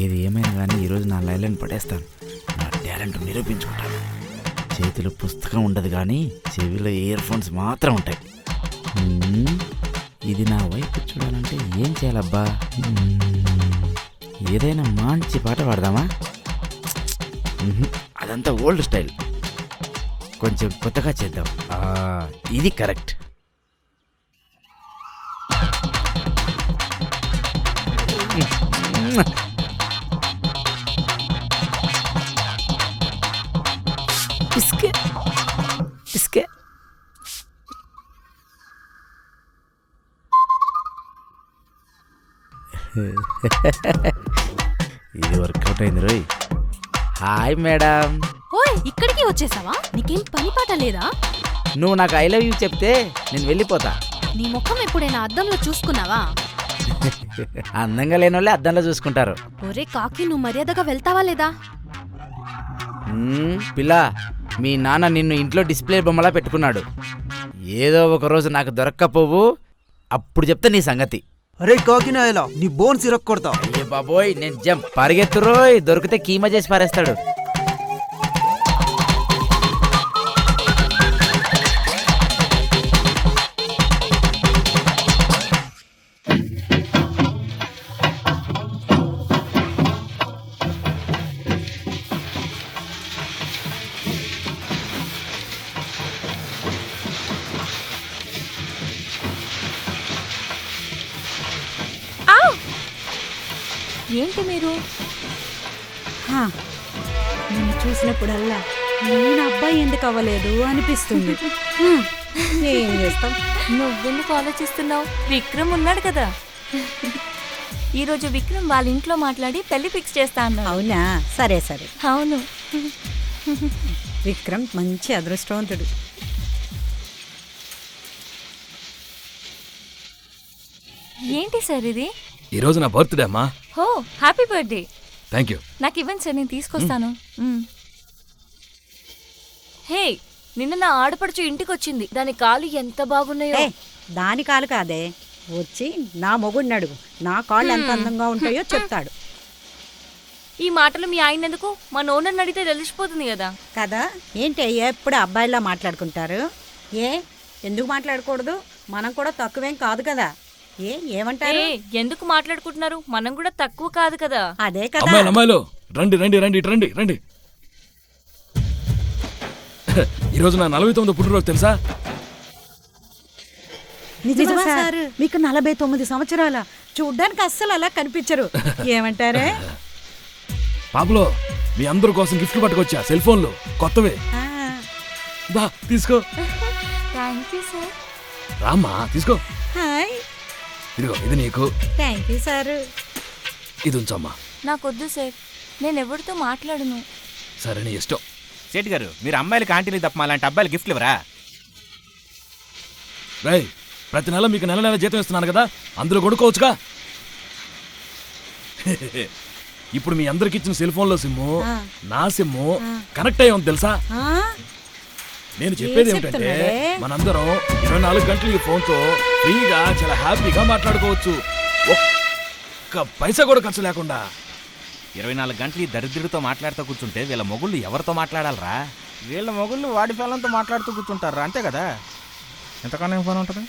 ఏది ఏమైనా కానీ ఈరోజు నా లైలను పడేస్తాను. నా టాలెంట్ నిరూపించుకుంటాను. చేతిలో పుస్తకం ఉండదు కానీ చెవిలో ఇయర్ ఫోన్స్ మాత్రం ఉంటాయి. ఇది నా వైపు చూడాలంటే ఏం చేయాలబ్బా? ఏదైనా మంచి పాట పాడదామా? అదంతా ఓల్డ్ స్టైల్, కొంచెం కొత్తగా చేద్దాం. ఇది కరెక్ట్. పిస్కే పిస్కే. ఇది వర్కౌట్ అయింది రోయ్. Hi madam. ఓయ్, ఇక్కడికి వచ్చేసావా? నీకేం పని పాట లేదా? నువ్వు నాకు ఐ లవ్ యూ చెప్తే నేను వెళ్ళిపోతా. నీ ముఖం ఎప్పుడైనా అద్దంలో చూసుకున్నావా? అందంగా లేని వాళ్ళే అద్దంలో చూసుకుంటారు. ఒరే కాకి, నువ్వు మర్యాదగా వెళ్తావా లేదా? పిల్ల, మీ నాన్న నిన్ను ఇంట్లో డిస్ప్లే బొమ్మలా పెట్టుకున్నాడు. ఏదో ఒక రోజు నాకు దొరక్కపోవు, అప్పుడు చెప్తా నీ సంగతి. అరే కాకినాయలా, నీ బోన్స్ ఇరక్కొడతా. అయ్యే బాబోయ్, నేను పరిగెత్తురోయ్, దొరికితే కీమా చేసి పారేస్తాడు. ఏంటి మీరు? నిన్ను చూసినప్పుడల్లా నేను అబ్బాయి ఎందుకు అవ్వలేదు అనిపిస్తుంది. ఏం చేస్తాం? నువ్వెందుకు ఆలోచిస్తున్నావు? విక్రమ్ ఉన్నాడు కదా. ఈరోజు విక్రమ్ వాళ్ళ ఇంట్లో మాట్లాడి పెళ్లి ఫిక్స్ చేస్తా అన్నాడు. అవునా? సరే సరే. అవును, విక్రమ్ మంచి అదృష్టవంతుడు. ఏంటి సార్ ఇది? ఈరోజు నా బర్త్డే అమ్మా. హో, హ్యాపీ బర్త్డే. Thank you. నాకు ఇవ్వండి సార్, నేను తీసుకొస్తాను. హే, నిన్న నా ఆడపడుచు ఇంటికి వచ్చింది. దాని కాళ్ళు ఎంత బాగున్నాయో. దాని కాలు కాదే, వచ్చి నా మొగుడిని అడుగు, నా కాళ్ళు ఎంత అందంగా ఉంటాయో చెప్తాడు. ఈ మాటలు మీ ఆయన ఎందుకు? మా నోనని అడిగితే తెలిసిపోతుంది కదా. కదా? ఏంటి ఎప్పుడు అబ్బాయిలా మాట్లాడుకుంటారు? ఎందుకు మాట్లాడకూడదు? మనం కూడా తక్కువేం కాదు కదా. ఏమంటారు? ఎందుకు మాట్లాడుకుంటున్నారు? మనం కూడా తక్కువ కాదు కదా. అదే కదా. అమ్మాయిలు రండి రండి రండి రండి రండి. ఈరోజు నా 49వ పుట్టినరోజు తెలుసా? నిజమా సార్? మీకు 49 సంవత్సరాల? చూడ్డానికి అస్సలు అలా కనిపించరు. ఏమంటారే? పాపలో మీ అందరి కోసం గిఫ్ట్ పట్టుకొచ్చా, సెల్ ఫోన్లు కొత్తవే. దా తీసుకో. Thank you sir. రామ్మా తీసుకో. హాయ్. ఇదిగో ఇది నీకు. Thank you sir. ఇది ఉంచమ్మా. నాకొద్దు సార్, నేను ఎవరితో మాట్లాడను. సరే నీ ఇష్టం. సేట్ గారు, మీరు అమ్మాయిలకి ఆంటీలు తప్ప అలాంటి అబ్బాయిలు గిఫ్ట్లు ఇవ్వరా? రై, ప్రతి నెల మీకు నెల నెల జీతం ఇస్తున్నాను కదా, అందులో కొనుక్కోవచ్చుగా. ఇప్పుడు మీ అందరికి ఇచ్చిన సెల్ ఫోన్లో సిమ్ము నా సిమ్ము కనెక్ట్ అయ్యి ఉంది తెలుసా? నేను చెప్పేది ఏమిటంటే, మనందరం 24 గంటలు ఈ ఫోన్తో ఫ్రీగా చాలా హ్యాపీగా మాట్లాడుకోవచ్చు, ఒక్క పైసా కూడా ఖర్చు లేకుండా. 24 గంటలు ఈ దరిద్రుడితో మాట్లాడుతూ కూర్చుంటే వీళ్ళ మొగుళ్ళు ఎవరితో మాట్లాడాలరా? వీళ్ళ మొగుళ్ళు వాడి పిల్లలతో మాట్లాడుతూ కూర్చుంటారా, అంతే కదా. ఎంతకన్నా ఫోన్ ఉంటుంది.